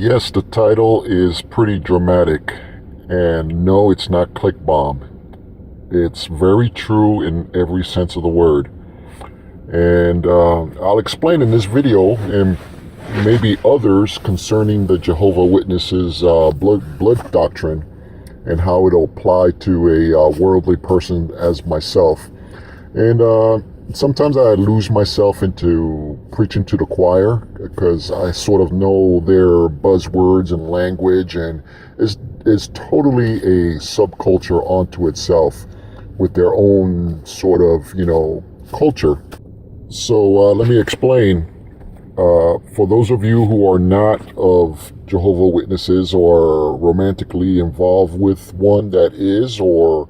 Yes, the title is pretty dramatic, and no, it's not click bomb. It's very true in every sense of the word. And I'll explain in this video and maybe others concerning the Jehovah Witnesses blood doctrine and how it'll apply to a worldly person as myself. And sometimes I lose myself into preaching to the choir because I sort of know their buzzwords and language, and is totally a subculture onto itself with their own sort of, culture. So let me explain. For those of you who are not of Jehovah Witnesses or romantically involved with one that is, or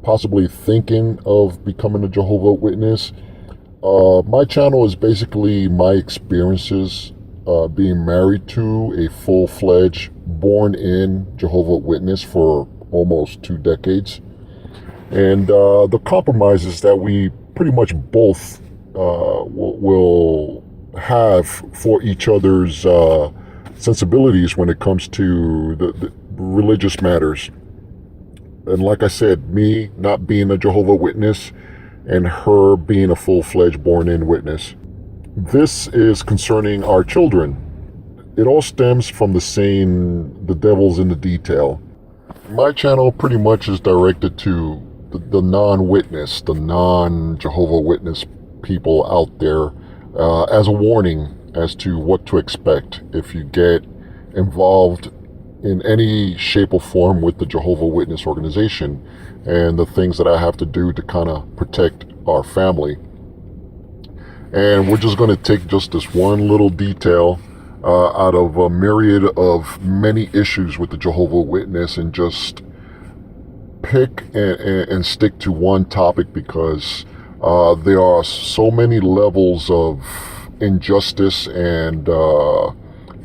possibly thinking of becoming a Jehovah Witness, my channel is basically my experiences being married to a full-fledged, born-in Jehovah Witness for almost 2 decades. And the compromises that we pretty much both will have for each other's sensibilities when it comes to the religious matters. And like I said, me not being a Jehovah Witness and her being a full-fledged born-in witness. This is concerning our children. It all stems from the saying, the devil's in the detail. My channel pretty much is directed to the non-witness, the non-Jehovah Witness people out there as a warning as to what to expect if you get involved in any shape or form with the Jehovah Witness organization and the things that I have to do to kind of protect our family. And we're just going to take just this one little detail out of a myriad of many issues with the Jehovah Witness and just pick and stick to one topic, because there are so many levels of injustice and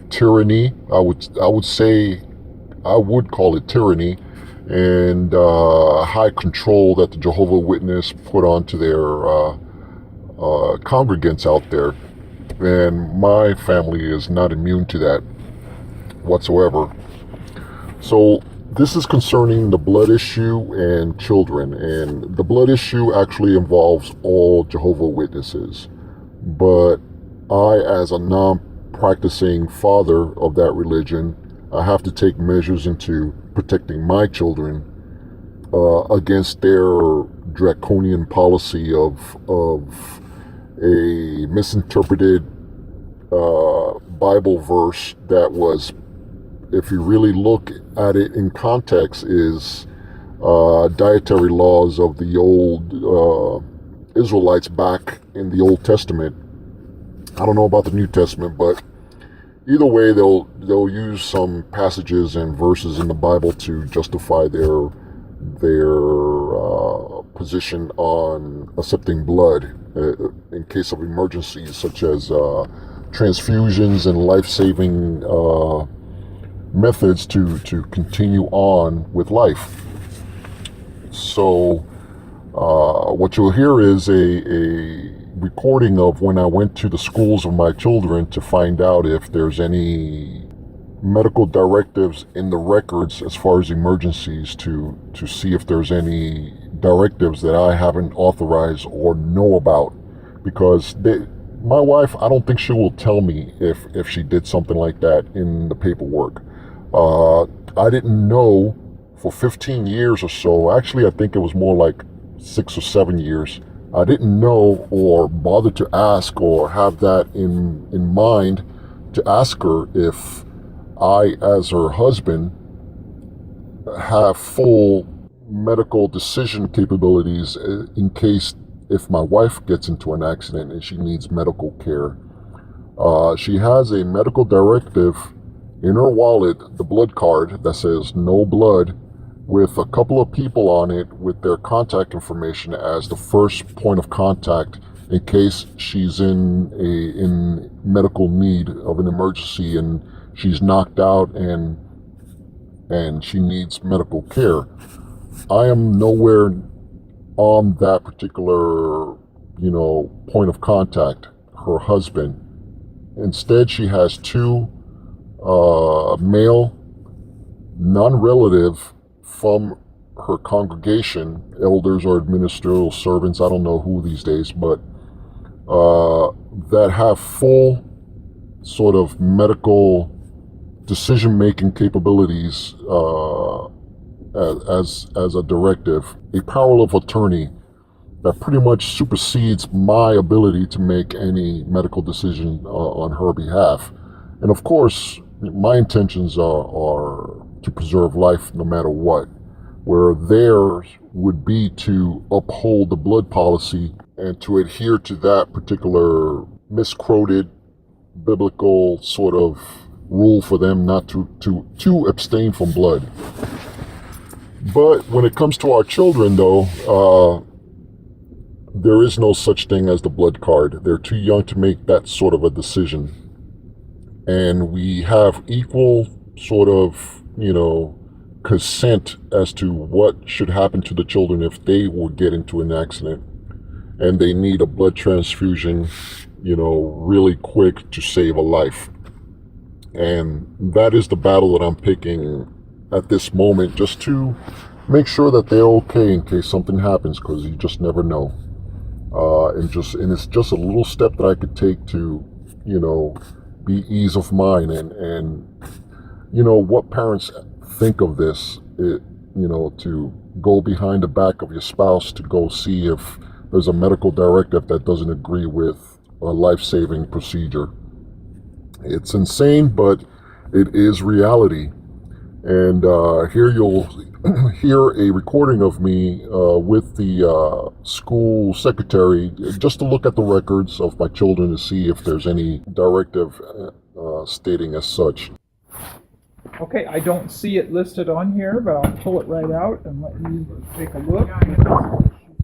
tyranny. I would say I would call it tyranny, and high control that the Jehovah Witness put onto their congregants out there. And my family is not immune to that whatsoever. So this is concerning the blood issue and children. And the blood issue actually involves all Jehovah Witnesses. But I, as a non-practicing father of that religion, I have to take measures into protecting my children against their draconian policy of a misinterpreted Bible verse that was, if you really look at it in context, is dietary laws of the old Israelites back in the Old Testament. I don't know about the New Testament, but either way, they'll use some passages and verses in the Bible to justify their position on accepting blood in case of emergencies such as transfusions and life-saving methods to continue on with life. So what you'll hear is a recording of when I went to the schools of my children to find out if there's any medical directives in the records as far as emergencies, to see if there's any directives that I haven't authorized or know about, because my wife, I don't think she will tell me if she did something like that in the paperwork. I didn't know for 15 years or so. Actually, I think it was more like 6 or 7 years. I didn't know or bother to ask or have that in mind to ask her if I, as her husband, have full medical decision capabilities in case if my wife gets into an accident and she needs medical care. She has a medical directive in her wallet, the blood card that says no blood, with a couple of people on it with their contact information as the first point of contact in case she's in medical need of an emergency and she's knocked out and she needs medical care. I am nowhere on that particular, point of contact, her husband. Instead, she has 2 male, non-relative from her congregation, elders or ministerial servants, I don't know who these days, but that have full sort of medical decision-making capabilities as a directive, a power of attorney that pretty much supersedes my ability to make any medical decision on her behalf. And of course, my intentions are to preserve life no matter what, where theirs would be to uphold the blood policy and to adhere to that particular misquoted biblical sort of rule for them not to abstain from blood. But when it comes to our children, though, there is no such thing as the blood card. They're too young to make that sort of a decision. And we have equal sort of, consent as to what should happen to the children if they will get into an accident and they need a blood transfusion, really quick to save a life. And that is the battle that I'm picking at this moment, just to make sure that they're okay in case something happens, because you just never know. And it's just a little step that I could take to, be ease of mind and what parents think of this, to go behind the back of your spouse to go see if there's a medical directive that doesn't agree with a life-saving procedure. It's insane, but it is reality. And here you'll hear a recording of me with the school secretary, just to look at the records of my children to see if there's any directive stating as such. Okay, I don't see it listed on here, but I'll pull it right out and let you take a look. She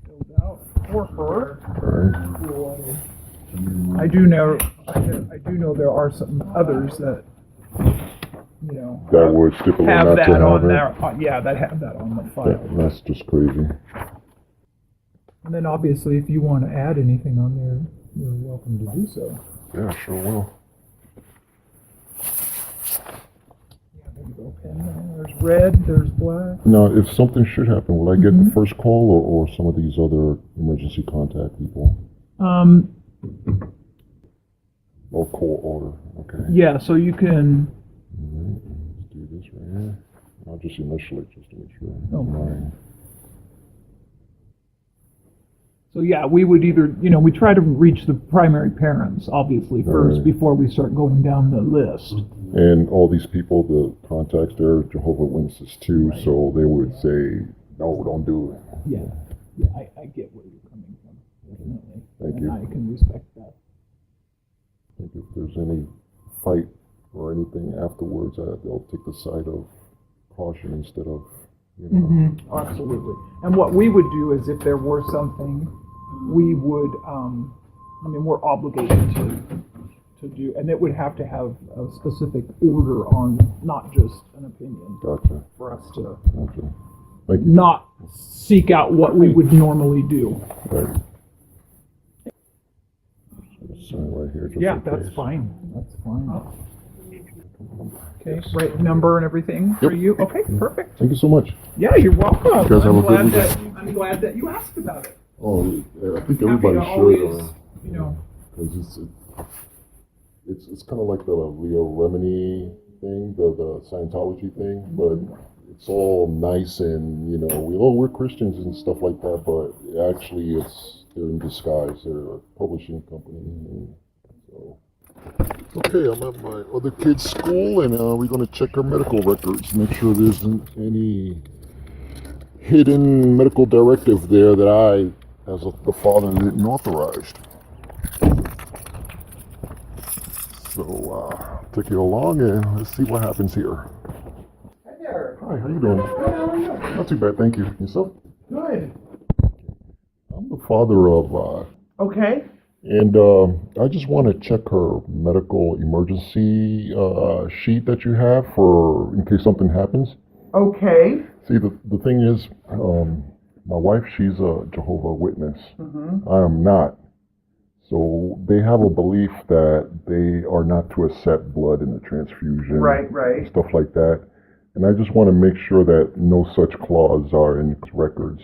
filled out for her. Right. I do know there are some others that That would stipulate have not that to have on it. there. That have that on the file. That's just crazy. And then obviously, if you want to add anything on there, you're welcome to do so. Yeah, sure will. There you go, pen. There's red. There's black. Now, if something should happen, will I get the first call or some of these other emergency contact people? Or call order, okay. Yeah. So you can. Let's do this right here. I'll just initial it just to make sure. Okay. So yeah, we would either, we try to reach the primary parents, obviously, first, Right. before we start going down the list. And all these people, the contacts, they're Jehovah Witnesses too, Right. so they would say, no, don't do it. Yeah, I get where you're coming from, definitely. Thank and you. I can respect that. I think if there's any fight or anything afterwards, they'll take the side of caution instead of, Absolutely. And what we would do is if there were something, we would, we're obligated to do, and it would have to have a specific order on, not just an opinion, Gotcha. for us to Gotcha. Thank you. not seek out what we would normally do. Right. Sign right here. Just Yeah, in that's case. fine. That's fine. Okay, right number and everything for Yep. you? Okay, perfect. Thank you so much. Yeah, you're welcome. You guys have a good weekend. I'm glad that you asked about it. Oh, yeah, I think Happy everybody to should, always, because it's kind of like the Leo Remini thing, the Scientology thing, but it's all nice and we're Christians and stuff like that, but actually they're in disguise. They're a publishing company, and so. Okay, I'm at my other kid's school, and we're going to check her medical records, make sure there isn't any hidden medical directive there that I, as the father, didn't authorize. So, take you along, and let's see what happens here. Hi there. Hi, how you doing? How are you? Not too bad, thank you. Yourself? Good. I'm the father of, Okay. and I just want to check her medical emergency sheet that you have for in case something happens. Okay. See, the thing is, my wife, she's a Jehovah Witness. I am not. So they have a belief that they are not to accept blood in the transfusion. Right. Stuff like that. And I just want to make sure that no such clause are in records.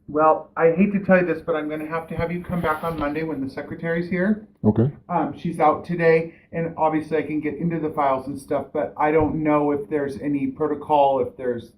Well, I hate to tell you this, but I'm going to have you come back on Monday when the secretary's here. Okay. She's out today, and obviously I can get into the files and stuff, but I don't know if there's any protocol, because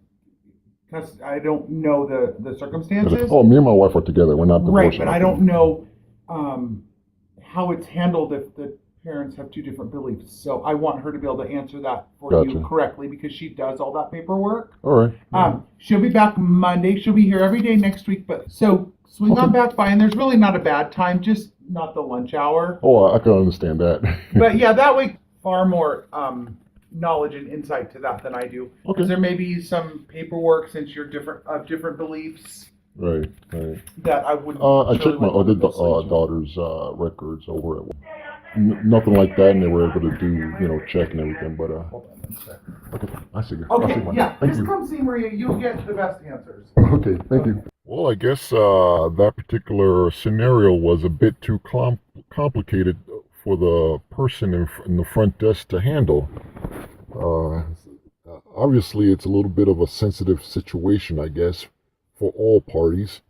I don't know the circumstances. Oh, me and my wife are together. We're not divorced. Right, but I don't know how it's handled if the parents have two different beliefs. So I want her to be able to answer that for you correctly because she does all that paperwork. All right. She'll be back Monday. She'll be here every day next week. But so swing on back by, and there's really not a bad time, just not the lunch hour. Oh, I can understand that. But yeah, that way far more knowledge and insight to that than I do. Okay. Because there may be some paperwork since you're different beliefs. Right. That I wouldn't. I checked my other daughter's records over at nothing like that, and they were able to do check and everything. But hold on one second. okay, I see you. Okay, Thank just you. come see Maria. You'll get the best answers. Okay, thank you. Well, I guess that particular scenario was a bit too complicated for the person in the front desk to handle. Obviously, it's a little bit of a sensitive situation, I guess, for all parties.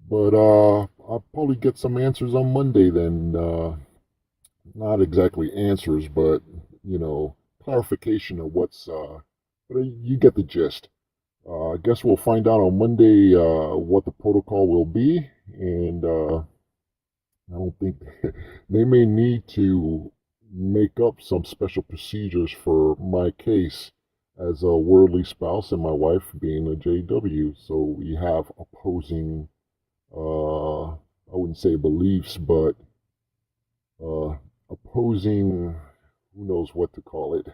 But I'll probably get some answers on Monday then. Not exactly answers, but, clarification of what's, but you get the gist. I guess we'll find out on Monday what the protocol will be, and I don't think they may need to make up some special procedures for my case as a worldly spouse and my wife being a JW. So we have opposing, I wouldn't say beliefs, but opposing, who knows what to call it.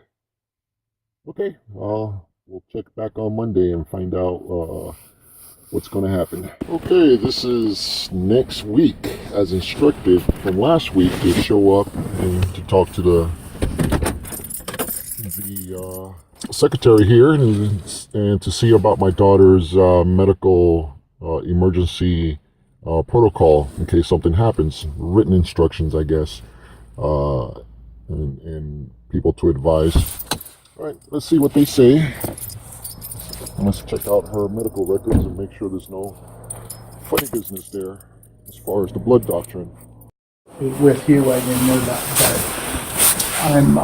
Okay, we'll check back on Monday and find out what's going to happen. Okay, this is next week, as instructed from last week, to show up and to talk to the secretary here and to see about my daughter's medical emergency protocol in case something happens. Written instructions, I guess. And people to advise. All right, let's see what they say. Let's check out her medical records and make sure there's no funny business there as far as the blood doctrine. With you, I didn't know that, but I'm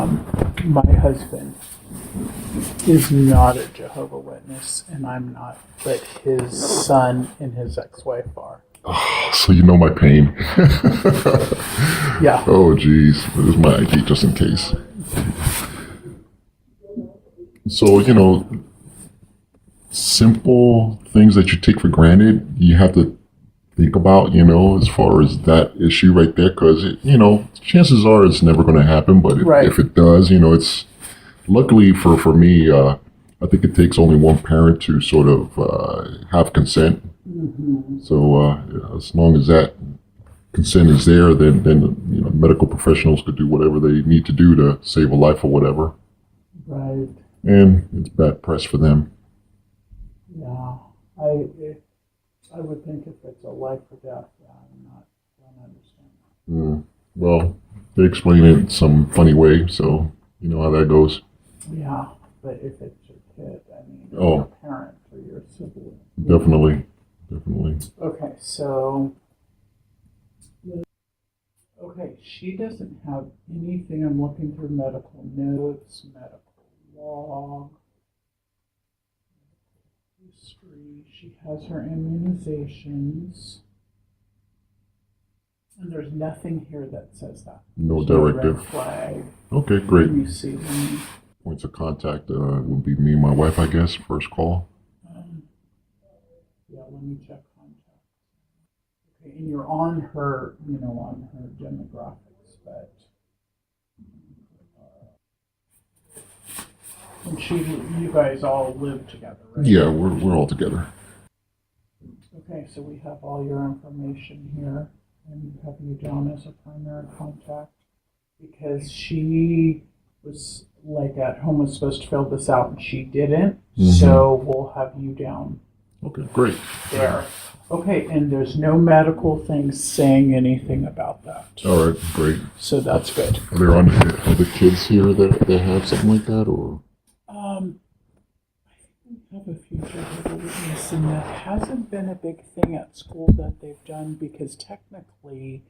my husband is not a Jehovah Witness, and I'm not, but his son and his ex-wife are. Oh, so you know my pain. Yeah. Oh, geez. This is my ID just in case. So, simple things that you take for granted, you have to think about, as far as that issue right there, because, chances are it's never going to happen, but if it does, it's luckily for me, I think it takes only one parent to sort of have consent. Mm-hmm. So as long as that consent is there, then medical professionals could do whatever they need to do to save a life or whatever. Right. And it's bad press for them. Yeah, I would think if it's a life or death, don't understand that. Well, they explain it in some funny way, so you know how that goes. Yeah, but if it's your kid, your parent or your sibling. Definitely. Okay, so she doesn't have anything. I'm looking through medical notes, medical log, history. She has her immunizations. And there's nothing here that says that. No there's directive. No red flag. Okay, great. Let me see. Points of contact would be me and my wife, I guess, first call. Yeah, let me check contacts. Okay, and you're on her, on her demographics, but and you guys all live together, right? Yeah, we're all together. Okay, so we have all your information here, and we have you down as a primary contact because she was at home was supposed to fill this out and she didn't. Mm-hmm. So we'll have you down. Okay, great. There. Okay, and there's no medical things saying anything about that. All right, great. So that's good. Are there other kids here that have something like that, or? Um, I have a few Jehovah's Witnesses, and that hasn't been a big thing at school that they've done because technically,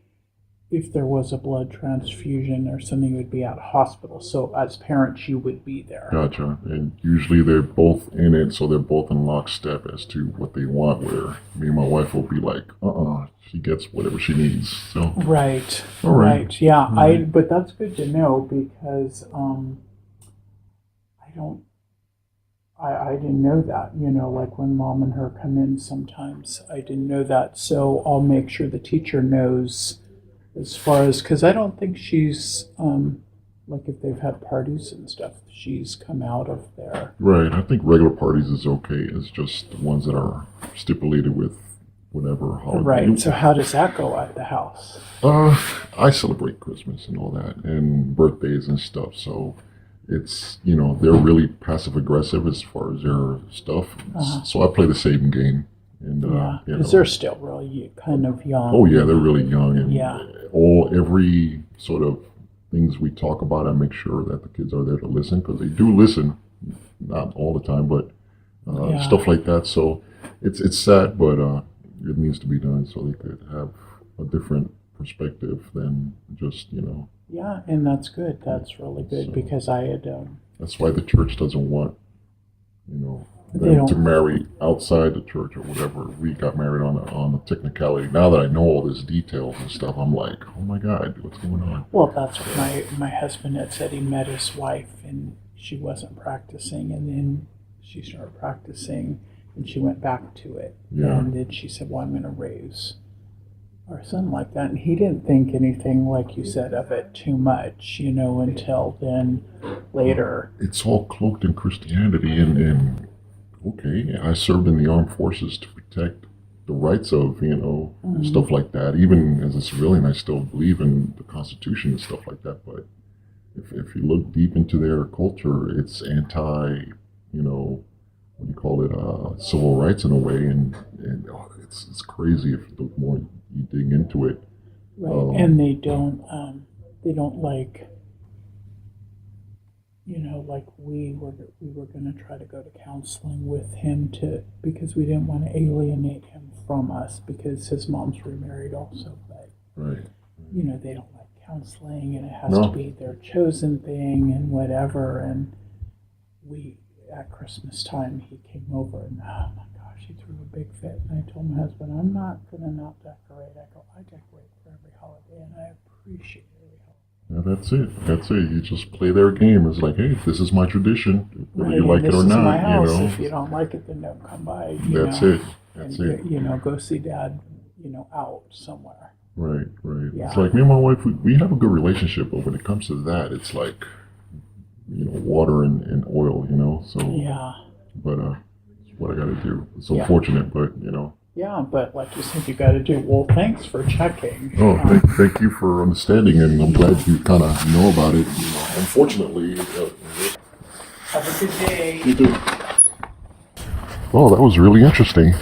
if there was a blood transfusion or something, it would be at a hospital. So as parents, you would be there. Gotcha. And usually they're both in it, so they're both in lockstep as to what they want. Where me and my wife will be like, she gets whatever she needs. So Right. all right. Right. Yeah. But that's good to know because I don't. I didn't know that, like when mom and her come in sometimes, I didn't know that. So I'll make sure the teacher knows as far as, because I don't think she's, like if they've had parties and stuff, she's come out of there. Right. I think regular parties is okay. It's just the ones that are stipulated with whatever holiday. Right. So how does that go at the house? I celebrate Christmas and all that, and birthdays and stuff. So it's they're really passive aggressive as far as their stuff. So I play the same game. And Yeah, because they're still really kind of young. oh yeah, they're really young, and Yeah. every sort of things we talk about, I make sure that the kids are there to listen because they do listen, not all the time, but Yeah. stuff like that. So it's sad, but it needs to be done so they could have a different perspective than just Yeah, and that's good. That's really good So- because I had, That's why the church doesn't want They them don't- to marry outside the church or whatever. We got married on the technicality. Now that I know all this details and stuff, I'm like, oh my God, what's going on? well, that's what my husband had said. He met his wife and she wasn't practicing, and then she started practicing and she went back to it. Yeah. And then she said, well, I'm going to raise our son like that. And he didn't think anything, like you said, of it too much, until then later. It's all cloaked in Christianity, and okay, I served in the armed forces to protect the rights of stuff like that. Even as a civilian, I still believe in the Constitution and stuff like that. But if you look deep into their culture, it's anti, what do you call it, civil rights in a way, and it's crazy if the more you dig into it. Right. And they don't like, like we were going to try to go to counseling with him because we didn't want to alienate him from us because his mom's remarried also, but Right. they don't like counseling and it has No. to be their chosen thing and whatever. And we at Christmas time he came over and oh my gosh, he threw a big fit, and I told my husband, I'm not gonna not decorate. I go, I decorate for every holiday and I appreciate every holiday. Yeah, that's it. You just play their game. It's like, hey, this is my tradition, whether you like this it or is not. my house. If you don't like it, then don't come by. That's it. That's and, it. Go see dad, out somewhere. Right, right. Yeah. It's like me and my wife, we have a good relationship, but when it comes to that, it's like, water and oil, So, Yeah. but it's what I got to do. It's Yeah. unfortunate, but Yeah, but like you said, you got to do. Well, thanks for checking. Oh, thank you for understanding, and I'm glad you kind of know about it. Unfortunately, Have a good day. you do. Oh, that was really interesting.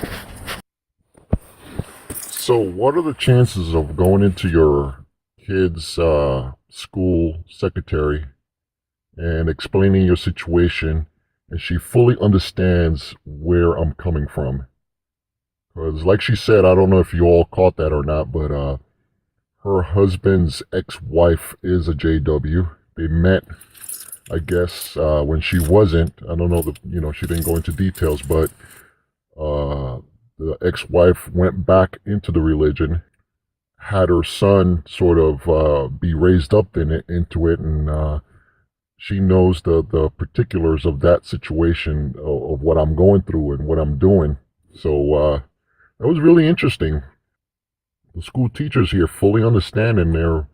So, what are the chances of going into your kid's school secretary and explaining your situation, and she fully understands where I'm coming from? Because, like she said, I don't know if you all caught that or not, but her husband's ex-wife is a JW. They met, I guess, when she wasn't. I don't know she didn't go into details, but the ex-wife went back into the religion, had her son sort of be raised up into it, and she knows the particulars of that situation, of what I'm going through and what I'm doing. So that was really interesting. The school teachers here fully understand, and they're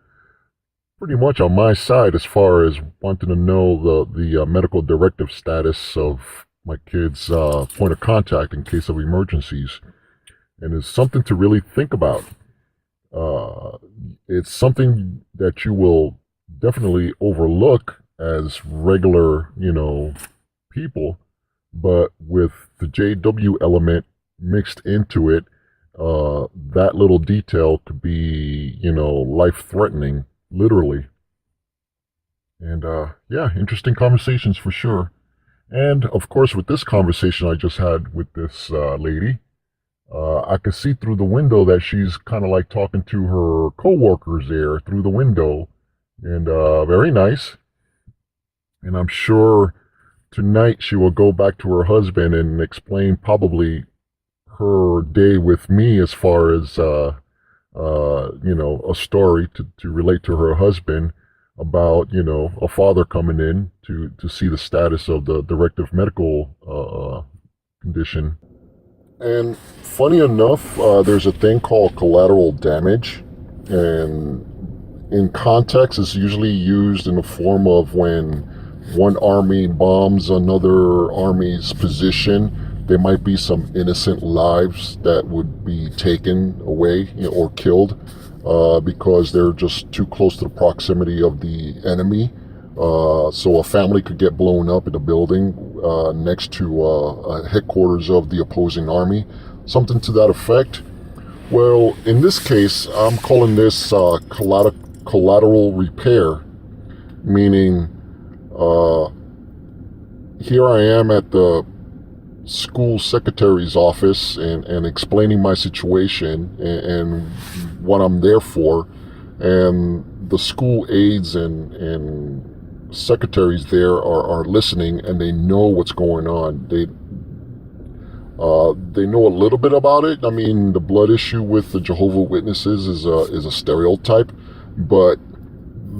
pretty much on my side as far as wanting to know the medical directive status of my kid's point of contact in case of emergencies. And it's something to really think about. It's something that you will definitely overlook as regular, people, but with the JW element mixed into it, that little detail could be, life-threatening, literally. And yeah, interesting conversations for sure. And of course, with this conversation I just had with this lady, I could see through the window that she's kind of like talking to her coworkers there through the window, and very nice. And I'm sure tonight she will go back to her husband and explain probably her day with me as far as a story to relate to her husband about a father coming in to see the status of the directive medical condition. And funny enough, there's a thing called collateral damage, and in context, it's usually used in the form of when one army bombs another army's position. There might be some innocent lives that would be taken away, or killed because they're just too close to the proximity of the enemy. So a family could get blown up in a building next to headquarters of the opposing army, something to that effect. Well, in this case, I'm calling this collateral repair, meaning here I am at the school secretary's office and explaining my situation and what I'm there for, and the school aides and secretaries there are listening, and they know what's going on. They know a little bit about it. I mean, the blood issue with the Jehovah Witnesses is a stereotype, but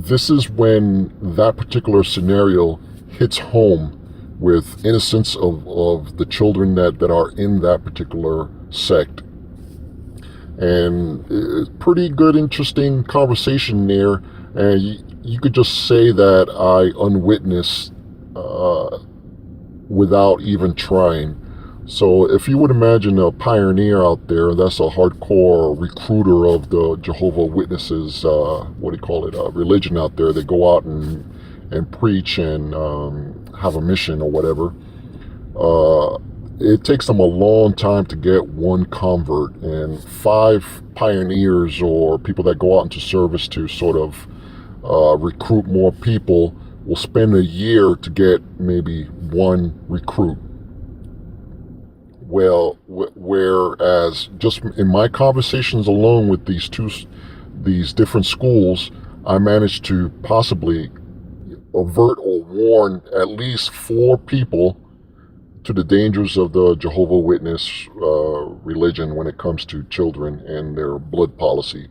this is when that particular scenario hits home with innocence of the children that are in that particular sect. And it's pretty good, interesting conversation there. And you could just say that I unwitnessed without even trying. So if you would imagine a pioneer out there, that's a hardcore recruiter of the Jehovah Witnesses, religion out there. They go out and preach and have a mission or whatever. It takes them a long time to get one convert, and 5 pioneers or people that go out into service to sort of recruit more people will spend a year to get maybe one recruit. Well, whereas just in my conversations alone with these different schools, I managed to possibly avert or warn at least 4 people to the dangers of the Jehovah Witness religion when it comes to children and their blood policy.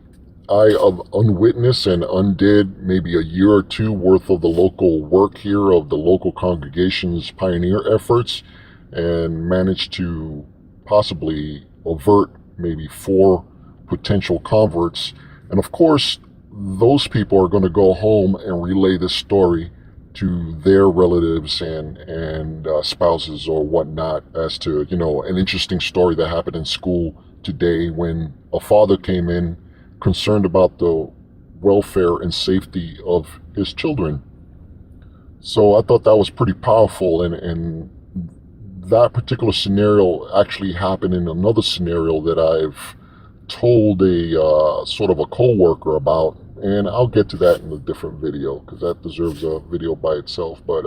I unwitnessed and undid maybe a year or 2 worth of the local work here of the local congregation's pioneer efforts, and managed to possibly avert maybe 4 potential converts. And of course, those people are going to go home and relay this story to their relatives and spouses or whatnot as to, an interesting story that happened in school today when a father came in concerned about the welfare and safety of his children. So I thought that was pretty powerful, and that particular scenario actually happened in another scenario that I've told a sort of a co-worker about, and I'll get to that in a different video because that deserves a video by itself. But